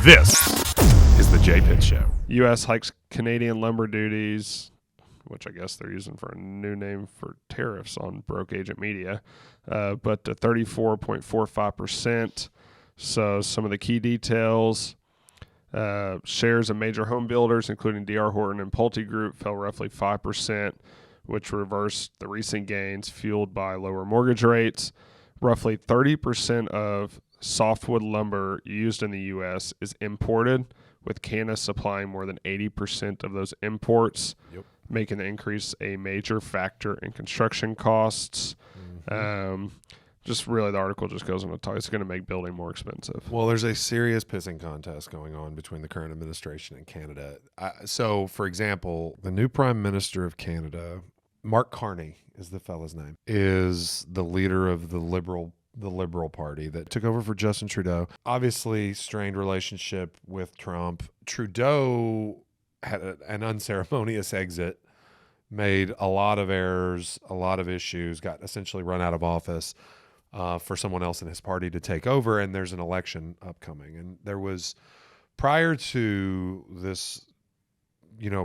This is the J Pitt Show. U.S. hikes Canadian lumber duties, which I guess they're using for a new name for tariffs on broke agent media, but to 34.45%. So some of the key details, shares of major home builders, including D.R. Horton and Pulte Group, fell roughly 5%, which reversed the recent gains fueled by lower mortgage rates. Roughly 30% of softwood lumber used in the U.S. is imported, with Canada supplying more than 80% of those imports, making the increase a major factor in construction costs. Just really, the article just goes on to talk. It's going to make building more expensive. Well, there's a serious pissing contest going on between the current administration and Canada. So, for example, the new Prime Minister of Canada, Mark Carney is the fella's name, is the leader of the Liberal Party that took over for Justin Trudeau. Obviously, strained relationship with Trump. Trudeau had an unceremonious exit, made a lot of errors, a lot of issues, got essentially run out of office for someone else in his party to take over, and there's an election upcoming. And there was, prior to this,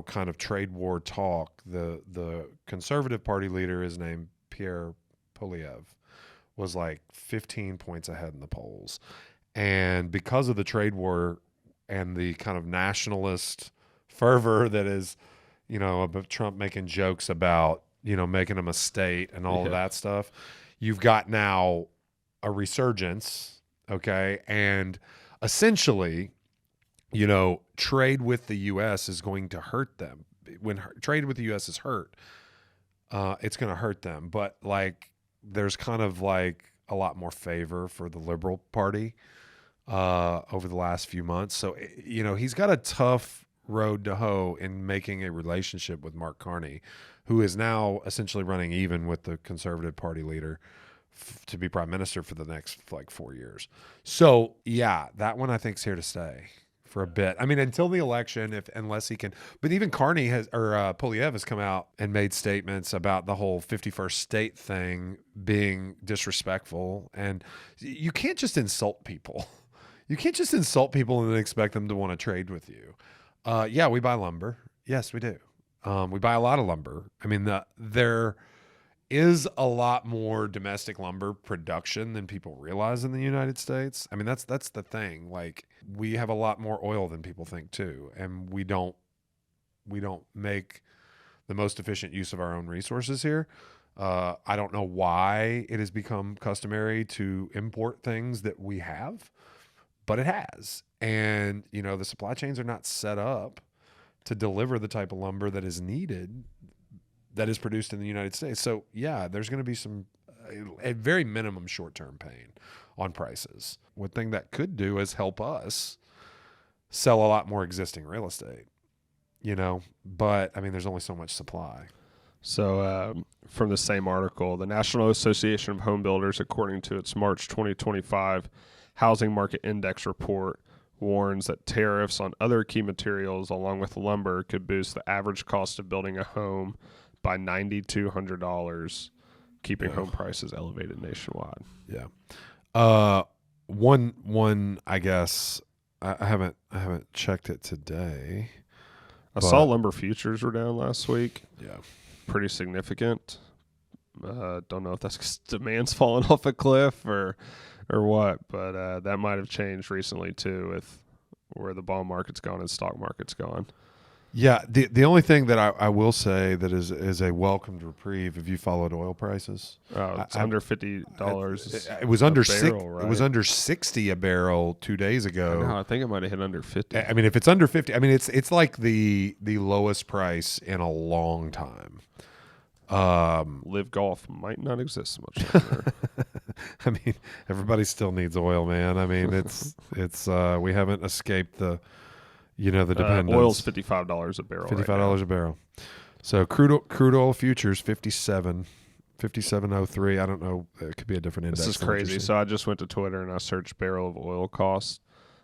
kind of trade war talk, the Conservative Party leader is named Pierre Poilievre, was like 15 points ahead in the polls. And because of the trade war and the kind of nationalist fervor that is, about Trump making jokes about, making him a state and all of that stuff, you've got now a resurgence, okay? And essentially, trade with the U.S. is going to hurt them. When trade with the U.S. is hurt, it's going to hurt them. But, there's kind of a lot more favor for the Liberal Party over the last few months. So, he's got a tough road to hoe in making a relationship with Mark Carney, who is now essentially running even with the Conservative Party leader to be prime minister for the next 4 years. So, yeah, that one I think is here to stay for a bit. I mean, until the election, unless he can. But even Poilievre has come out and made statements about the whole 51st state thing being disrespectful. And you can't just insult people. You can't just insult people and then expect them to want to trade with you. Yeah, we buy lumber. Yes, we do. We buy a lot of lumber. I mean, there is a lot more domestic lumber production than people realize in the United States. I mean, that's the thing. We have a lot more oil than people think too, and we don't make the most efficient use of our own resources here. I don't know why it has become customary to import things that we have, but it has. And, the supply chains are not set up to deliver the type of lumber that is needed, that is produced in the United States. So, yeah, there's going to be a very minimum short-term pain on prices. One thing that could do is help us sell a lot more existing real estate, but, I mean, there's only so much supply. So from the same article, the National Association of Home Builders, according to its March 2025 Housing Market Index report, warns that tariffs on other key materials along with lumber could boost the average cost of building a home by $9,200, keeping home prices elevated nationwide. Yeah. One I guess I haven't checked it today. I saw lumber futures were down last week. Yeah. Pretty significant. Don't know if that's 'cause demand's falling off a cliff or what, but that might have changed recently too with where the bond market's gone and stock market's gone. Yeah, the only thing that I will say that is a welcomed reprieve, if you followed oil prices. It's under $50. It was under right? It was under 60 a barrel 2 days ago. I think it might have hit under 50. I mean, if it's under 50, I mean it's like the lowest price in a long time. Live Golf might not exist much longer. I mean, everybody still needs oil, man. I mean, it's we haven't escaped the dependence. Oil's $55 a barrel. $55 a barrel. So crude oil futures 57.03. I don't know. It could be a different index. This is crazy. So I just went to Twitter and I searched barrel of oil costs,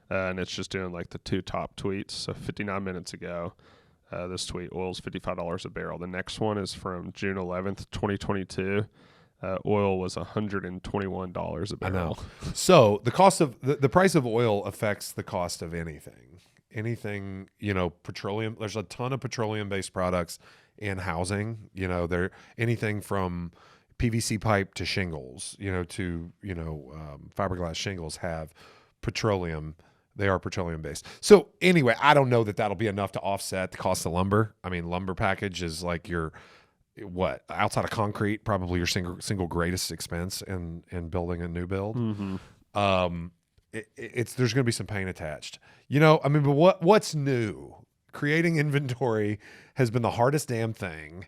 and it's just doing the two top tweets. So 59 minutes ago, this tweet: oil's $55 a barrel. The next one is from June 11th, 2022. oil was $121 a I know. barrel. So the cost of the price of oil affects the cost of anything. Anything, petroleum. There's a ton of petroleum-based products in housing. There anything from PVC pipe to shingles. Fiberglass shingles have petroleum. They are petroleum-based. So anyway, I don't know that that'll be enough to offset the cost of lumber. I mean, lumber package is like outside of concrete, probably your single greatest expense in building a new build. Mm-hmm. There's going to be some pain attached. But what's new? Creating inventory has been the hardest damn thing,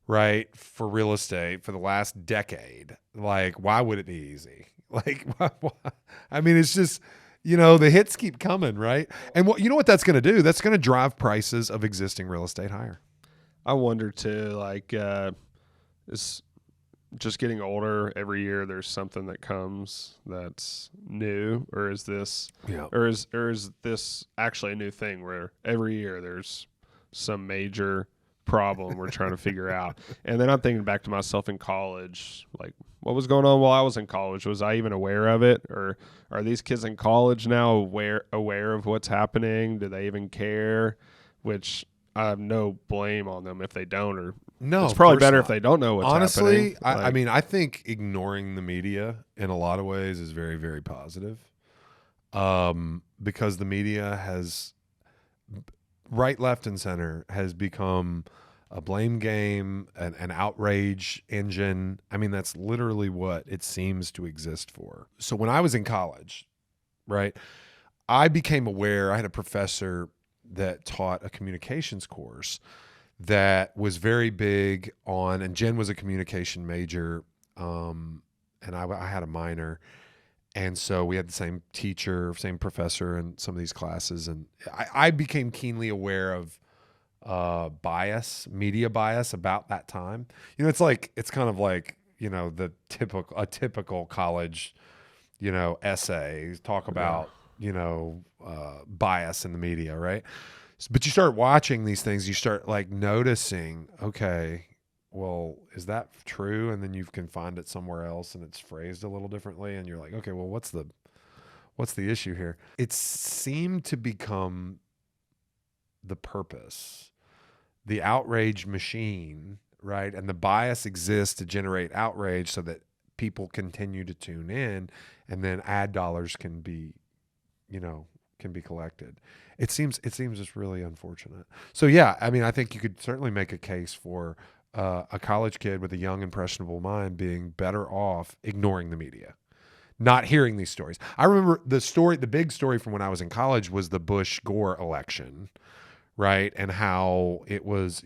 right, for real estate for the last decade. Like, why would it be easy? Like, why? I mean, it's just, the hits keep coming, right? And what that's going to do? That's going to drive prices of existing real estate higher. I wonder too, like, it's just getting older every year. There's something that comes that's new, or is this, or is this actually a new thing where every year there's some major problem we're trying to figure out? And then I'm thinking back to myself in college, like, what was going on while I was in college? Was I even aware of it, or are these kids in college now aware of what's happening? Do they even care? Which I have no blame on them if they don't, or no, it's probably better if they don't know what's happening. Honestly, I think ignoring the media in a lot of ways is very, very positive, because the media has, right, left, and center, has become a blame game, an outrage engine. I mean, that's literally what it seems to exist for. So when I was in college, right, I became aware. I had a professor that taught a communications course that was very big on, and Jen was a communication major, and I had a minor. And so we had the same teacher, same professor in some of these classes. And I became keenly aware of media bias about that time. It's kind of like, a typical college, essay, talk about, bias in the media, right? But you start watching these things, you start like noticing, okay, well, is that true? And then you can find it somewhere else and it's phrased a little differently. And you're like, okay, well, what's the issue here? It seemed to become the purpose, the outrage machine, right? And the bias exists to generate outrage so that people continue to tune in, and then ad dollars can be collected. It seems just really unfortunate. So yeah, I mean, I think you could certainly make a case for a college kid with a young, impressionable mind being better off ignoring the media, not hearing these stories. I remember the big story from when I was in college was the Bush-Gore election, right? And how it was,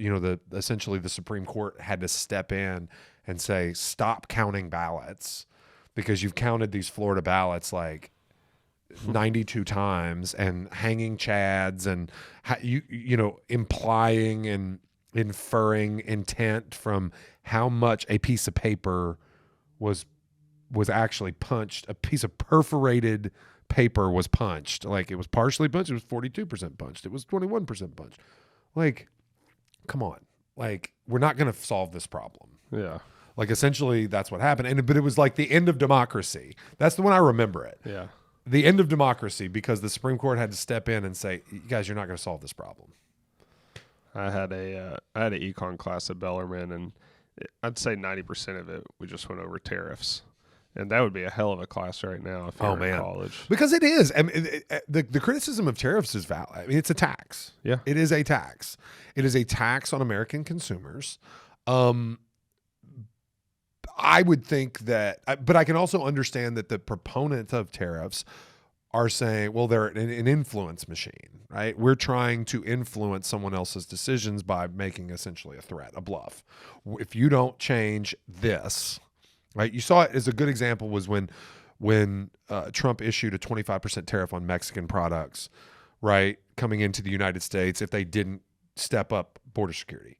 essentially the Supreme Court had to step in and say, stop counting ballots, because you've counted these Florida ballots like 92 times and hanging chads and implying and inferring intent from how much a piece of paper was actually punched. A piece of perforated paper was punched. Like, it was partially punched. It was 42% punched. It was 21% punched. Like, come on. Like, we're not going to solve this problem. Yeah. Like, essentially that's what happened. But it was like the end of democracy. That's the one I remember it. Yeah. The end of democracy, because the Supreme Court had to step in and say, you guys, you're not going to solve this problem. I had an econ class at Bellarmine, and I'd say 90% of it we just went over tariffs, and that would be a hell of a class right now if you're in college. Because it is. I mean, the criticism of tariffs is valid. I mean, it's a tax. Yeah, it is a tax. It is a tax on American consumers. I would think that, but I can also understand that the proponents of tariffs are saying, well, they're an influence machine, right? We're trying to influence someone else's decisions by making essentially a threat, a bluff. If you don't change this, right? You saw it as a good example was when Trump issued a 25% tariff on Mexican products, right, coming into the United States if they didn't step up border security.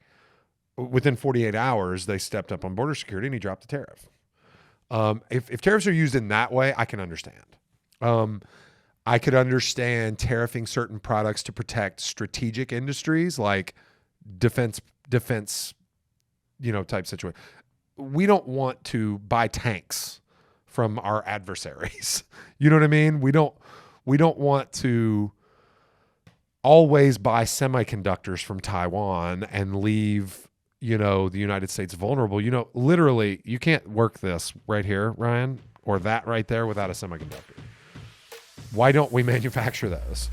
Within 48 hours, they stepped up on border security and he dropped the tariff. If tariffs are used in that way, I can understand. I could understand tariffing certain products to protect strategic industries like defense, type situation. we don't want to buy tanks from our adversaries. You know what I mean? We don't want to always buy semiconductors from Taiwan and leave, the United States vulnerable. Literally, you can't work this right here, Ryan, or that right there without a semiconductor. Why don't we manufacture those?